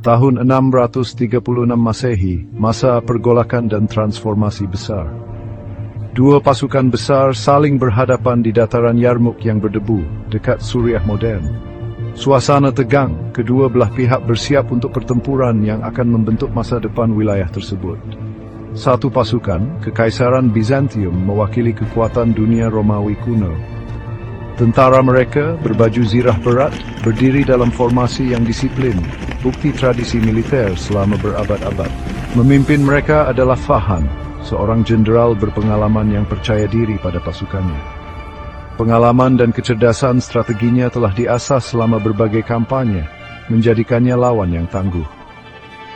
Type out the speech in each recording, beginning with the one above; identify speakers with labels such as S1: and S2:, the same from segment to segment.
S1: Tahun 636 Masehi, masa pergolakan dan transformasi besar. Dua pasukan besar saling berhadapan di dataran Yarmouk yang berdebu, dekat Suriah modern. Suasana tegang, kedua belah pihak bersiap untuk pertempuran yang akan membentuk masa depan wilayah tersebut. Satu pasukan, Kekaisaran Bizantium, mewakili kekuatan dunia Romawi kuno. Tentara mereka berbaju zirah berat, berdiri dalam formasi yang disiplin, bukti tradisi militer selama berabad-abad. Memimpin mereka adalah Fahan, seorang jenderal berpengalaman yang percaya diri pada pasukannya. Pengalaman dan kecerdasan strateginya telah diasah selama berbagai kampanye, menjadikannya lawan yang tangguh.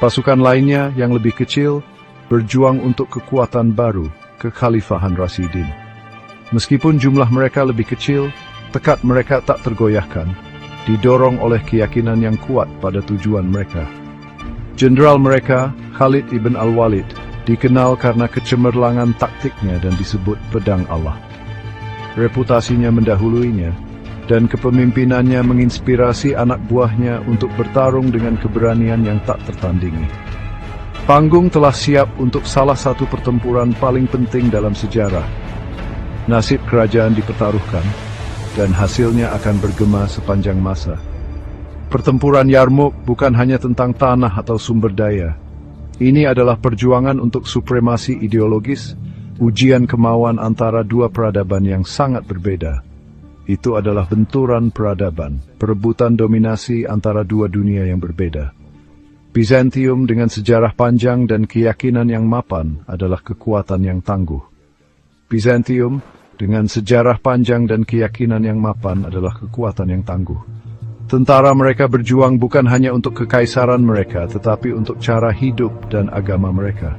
S1: Pasukan lainnya yang lebih kecil berjuang untuk kekuatan baru, kekhalifahan Rasidin. Meskipun jumlah mereka lebih kecil, tekad mereka tak tergoyahkan, didorong oleh keyakinan yang kuat pada tujuan mereka. Jenderal mereka, Khalid ibn al-Walid, dikenal karena kecemerlangan taktiknya dan disebut pedang Allah. Reputasinya mendahuluinya, dan kepemimpinannya menginspirasi anak buahnya untuk bertarung dengan keberanian yang tak tertandingi. Panggung telah siap untuk salah satu pertempuran paling penting dalam sejarah. Nasib kerajaan dipertaruhkan, dan hasilnya akan bergema sepanjang masa. Pertempuran Yarmouk bukan hanya tentang tanah atau sumber daya. Ini adalah perjuangan untuk supremasi ideologis, ujian kemauan antara dua peradaban yang sangat berbeda. Itu adalah benturan peradaban, perebutan dominasi antara dua dunia yang berbeda. Bizantium dengan sejarah panjang dan keyakinan yang mapan adalah kekuatan yang tangguh. Bizantium dengan sejarah panjang dan keyakinan yang mapan adalah kekuatan yang tangguh. Tentara mereka berjuang bukan hanya untuk kekaisaran mereka, tetapi untuk cara hidup dan agama mereka.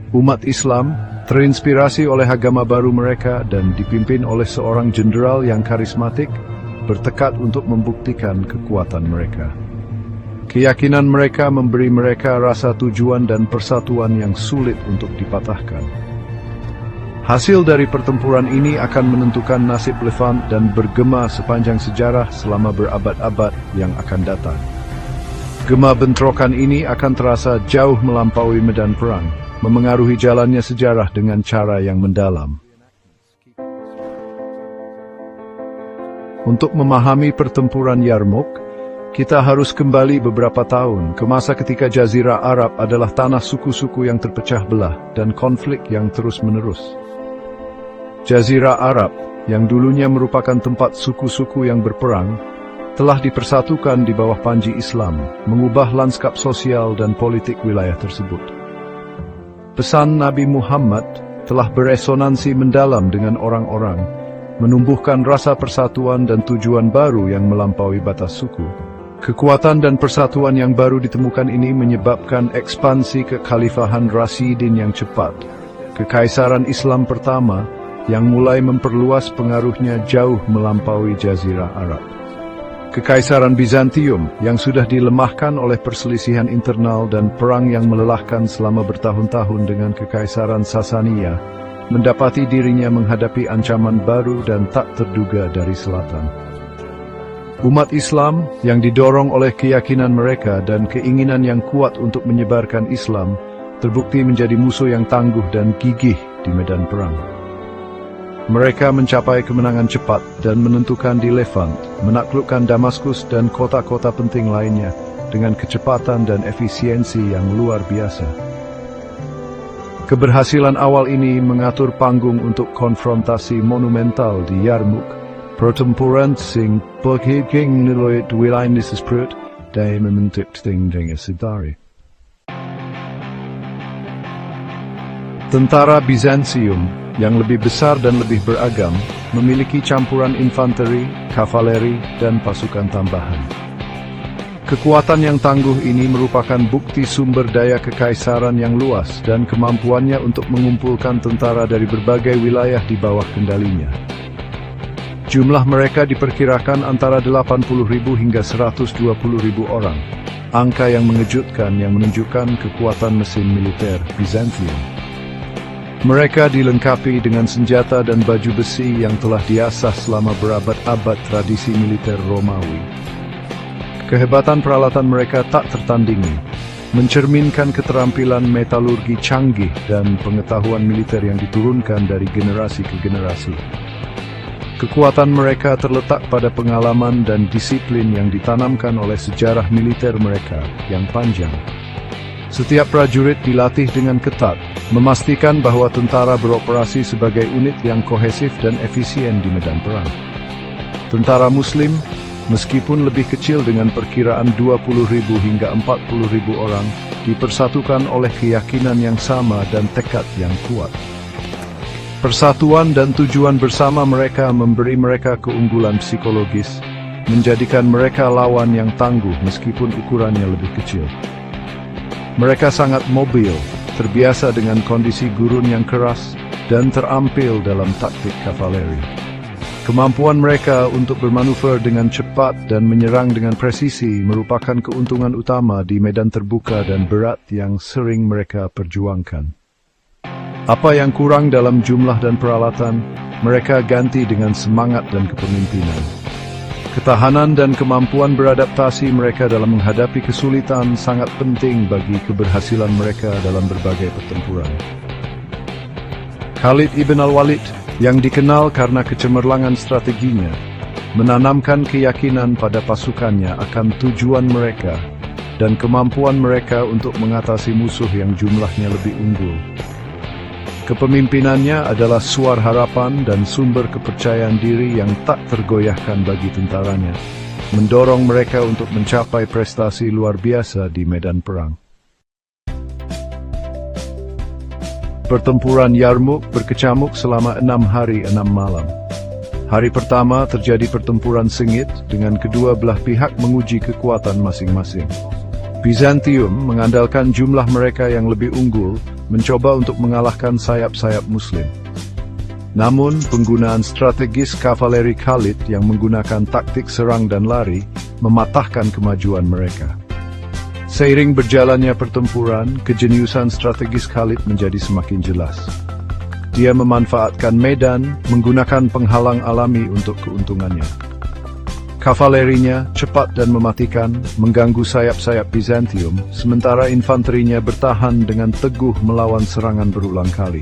S1: Umat Islam terinspirasi oleh agama baru mereka dan dipimpin oleh seorang jenderal yang karismatik, bertekad untuk membuktikan kekuatan mereka. Keyakinan mereka memberi mereka rasa tujuan dan persatuan yang sulit untuk dipatahkan. Hasil dari pertempuran ini akan menentukan nasib Levant dan bergema sepanjang sejarah selama berabad-abad yang akan datang. Gema bentrokan ini akan terasa jauh melampaui medan perang, memengaruhi jalannya sejarah dengan cara yang mendalam. Untuk memahami pertempuran Yarmouk, kita harus kembali beberapa tahun ke masa ketika Jazirah Arab adalah tanah suku-suku yang terpecah belah dan konflik yang terus-menerus. Jazirah Arab, yang dulunya merupakan tempat suku-suku yang berperang, telah dipersatukan di bawah panji Islam, mengubah lanskap sosial dan politik wilayah tersebut. Pesan Nabi Muhammad telah beresonansi mendalam dengan orang-orang, menumbuhkan rasa persatuan dan tujuan baru yang melampaui batas suku. Kekuatan dan persatuan yang baru ditemukan ini menyebabkan ekspansi kekhalifahan Rasidin yang cepat, kekaisaran Islam pertama yang mulai memperluas pengaruhnya jauh melampaui Jazirah Arab. Kekaisaran Bizantium yang sudah dilemahkan oleh perselisihan internal dan perang yang melelahkan selama bertahun-tahun dengan Kekaisaran Sasania, mendapati dirinya menghadapi ancaman baru dan tak terduga dari selatan. Umat Islam yang didorong oleh keyakinan mereka dan keinginan yang kuat untuk menyebarkan Islam, terbukti menjadi musuh yang tangguh dan gigih di medan perang. Mereka mencapai kemenangan cepat dan menentukan di Levant, menaklukkan Damaskus dan kota-kota penting lainnya dengan kecepatan dan efisiensi yang luar biasa. Keberhasilan awal ini mengatur panggung untuk konfrontasi monumental di Yarmouk, pertempuran sing berhubung nilai wilayah disebut dan membentuk dengan sedari. Tentara Bizantium yang lebih besar dan lebih beragam memiliki campuran infanteri, kavaleri, dan pasukan tambahan. Kekuatan yang tangguh ini merupakan bukti sumber daya kekaisaran yang luas dan kemampuannya untuk mengumpulkan tentara dari berbagai wilayah di bawah kendalinya. Jumlah mereka diperkirakan antara 80.000 hingga 120.000 orang, angka yang mengejutkan yang menunjukkan kekuatan mesin militer Bizantium. Mereka dilengkapi dengan senjata dan baju besi yang telah diasah selama berabad-abad tradisi militer Romawi. Kehebatan peralatan mereka tak tertandingi, mencerminkan keterampilan metalurgi canggih dan pengetahuan militer yang diturunkan dari generasi ke generasi. Kekuatan mereka terletak pada pengalaman dan disiplin yang ditanamkan oleh sejarah militer mereka yang panjang. Setiap prajurit dilatih dengan ketat, memastikan bahwa tentara beroperasi sebagai unit yang kohesif dan efisien di medan perang. Tentara Muslim, meskipun lebih kecil dengan perkiraan 20.000 hingga 40.000 orang, dipersatukan oleh keyakinan yang sama dan tekad yang kuat. Persatuan dan tujuan bersama mereka memberi mereka keunggulan psikologis, menjadikan mereka lawan yang tangguh meskipun ukurannya lebih kecil. Mereka sangat mobil, terbiasa dengan kondisi gurun yang keras, dan terampil dalam taktik kavaleri. Kemampuan mereka untuk bermanuver dengan cepat dan menyerang dengan presisi merupakan keuntungan utama di medan terbuka dan berat yang sering mereka perjuangkan. Apa yang kurang dalam jumlah dan peralatan, mereka ganti dengan semangat dan kepemimpinan. Ketahanan dan kemampuan beradaptasi mereka dalam menghadapi kesulitan sangat penting bagi keberhasilan mereka dalam berbagai pertempuran. Khalid ibn al-Walid, yang dikenal karena kecemerlangan strateginya, menanamkan keyakinan pada pasukannya akan tujuan mereka dan kemampuan mereka untuk mengatasi musuh yang jumlahnya lebih unggul. Kepemimpinannya adalah suara harapan dan sumber kepercayaan diri yang tak tergoyahkan bagi tentaranya, mendorong mereka untuk mencapai prestasi luar biasa di medan perang. Pertempuran Yarmouk berkecamuk selama 6 hari 6 malam. Hari pertama terjadi pertempuran sengit dengan kedua belah pihak menguji kekuatan masing-masing. Bizantium mengandalkan jumlah mereka yang lebih unggul, mencoba untuk mengalahkan sayap-sayap Muslim. Namun, penggunaan strategis kavaleri Khalid yang menggunakan taktik serang dan lari mematahkan kemajuan mereka. Seiring berjalannya pertempuran, kejeniusan strategis Khalid menjadi semakin jelas. Dia memanfaatkan medan, menggunakan penghalang alami untuk keuntungannya. Kavalerinya cepat dan mematikan, mengganggu sayap-sayap Bizantium, sementara infanterinya bertahan dengan teguh melawan serangan berulang kali.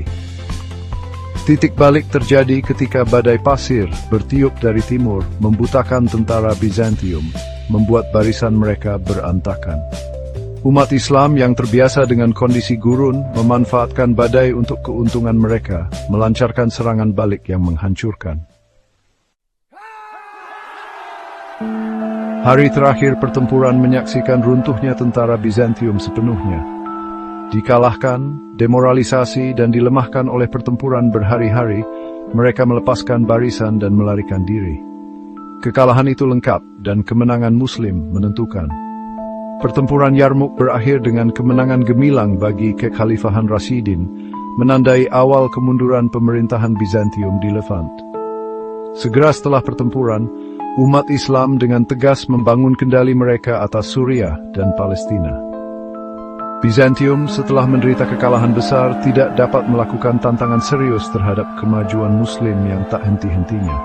S1: Titik balik terjadi ketika badai pasir bertiup dari timur, membutakan tentara Bizantium, membuat barisan mereka berantakan. Umat Islam yang terbiasa dengan kondisi gurun memanfaatkan badai untuk keuntungan mereka, melancarkan serangan balik yang menghancurkan. Hari terakhir pertempuran menyaksikan runtuhnya tentara Bizantium sepenuhnya. Dikalahkan, demoralisasi dan dilemahkan oleh pertempuran berhari-hari, mereka melepaskan barisan dan melarikan diri. Kekalahan itu lengkap dan kemenangan Muslim menentukan. Pertempuran Yarmouk berakhir dengan kemenangan gemilang bagi kekhalifahan Rashidin, menandai awal kemunduran pemerintahan Bizantium di Levant. Segera setelah pertempuran, umat Islam dengan tegas membangun kendali mereka atas Suriah dan Palestina. Bizantium setelah menderita kekalahan besar tidak dapat melakukan tantangan serius terhadap kemajuan Muslim yang tak henti-hentinya.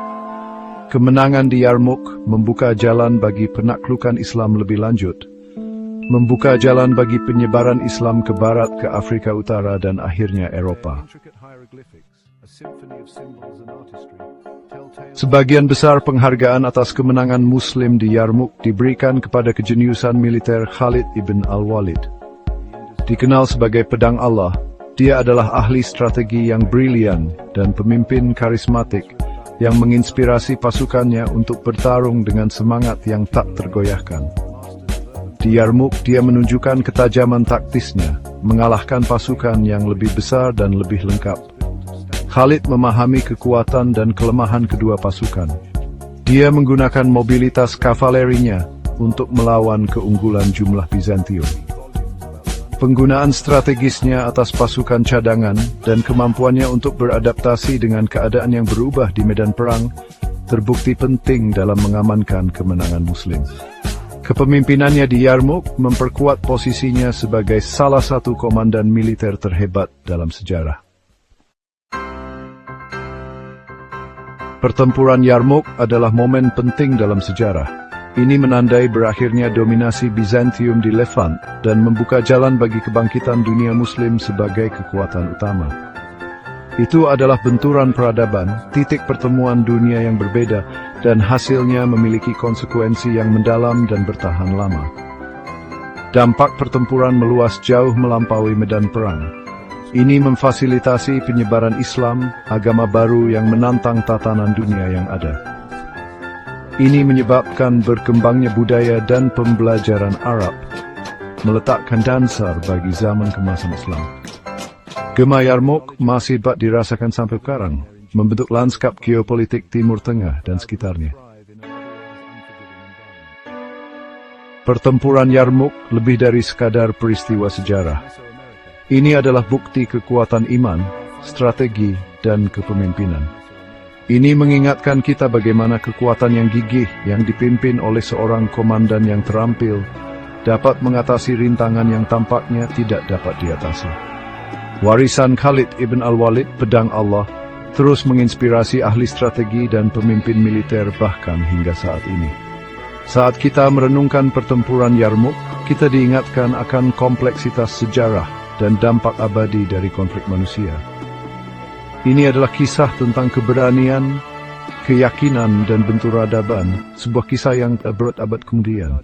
S1: Kemenangan di Yarmouk membuka jalan bagi penaklukan Islam lebih lanjut, membuka jalan bagi penyebaran Islam ke barat, ke Afrika Utara, dan akhirnya Eropa. Sebagian besar penghargaan atas kemenangan Muslim di Yarmouk diberikan kepada kejeniusan militer Khalid ibn al-Walid. Dikenal sebagai pedang Allah, dia adalah ahli strategi yang brilian dan pemimpin karismatik yang menginspirasi pasukannya untuk bertarung dengan semangat yang tak tergoyahkan. Di Yarmouk, dia menunjukkan ketajaman taktisnya, mengalahkan pasukan yang lebih besar dan lebih lengkap. Khalid memahami kekuatan dan kelemahan kedua pasukan. Dia menggunakan mobilitas kavalerinya untuk melawan keunggulan jumlah Bizantium. Penggunaan strategisnya atas pasukan cadangan dan kemampuannya untuk beradaptasi dengan keadaan yang berubah di medan perang terbukti penting dalam mengamankan kemenangan Muslim. Kepemimpinannya di Yarmouk memperkuat posisinya sebagai salah satu komandan militer terhebat dalam sejarah. Pertempuran Yarmouk adalah momen penting dalam sejarah. Ini menandai berakhirnya dominasi Bizantium di Levant dan membuka jalan bagi kebangkitan dunia Muslim sebagai kekuatan utama. Itu adalah benturan peradaban, titik pertemuan dunia yang berbeda, dan hasilnya memiliki konsekuensi yang mendalam dan bertahan lama. Dampak pertempuran meluas jauh melampaui medan perang. Ini memfasilitasi penyebaran Islam, agama baru yang menantang tatanan dunia yang ada. Ini menyebabkan berkembangnya budaya dan pembelajaran Arab, meletakkan dasar bagi zaman kemasan Islam. Gema Yarmouk masih dapat dirasakan sampai sekarang, membentuk lanskap geopolitik Timur Tengah dan sekitarnya. Pertempuran Yarmouk lebih dari sekadar peristiwa sejarah. Ini adalah bukti kekuatan iman, strategi, dan kepemimpinan. Ini mengingatkan kita bagaimana kekuatan yang gigih yang dipimpin oleh seorang komandan yang terampil dapat mengatasi rintangan yang tampaknya tidak dapat diatasi. Warisan Khalid ibn al-Walid, pedang Allah, terus menginspirasi ahli strategi dan pemimpin militer bahkan hingga saat ini. Saat kita merenungkan pertempuran Yarmouk, kita diingatkan akan kompleksitas sejarah dan dampak abadi dari konflik manusia. Ini adalah kisah tentang keberanian, keyakinan, dan benturadaban, sebuah kisah yang berabad kemudian.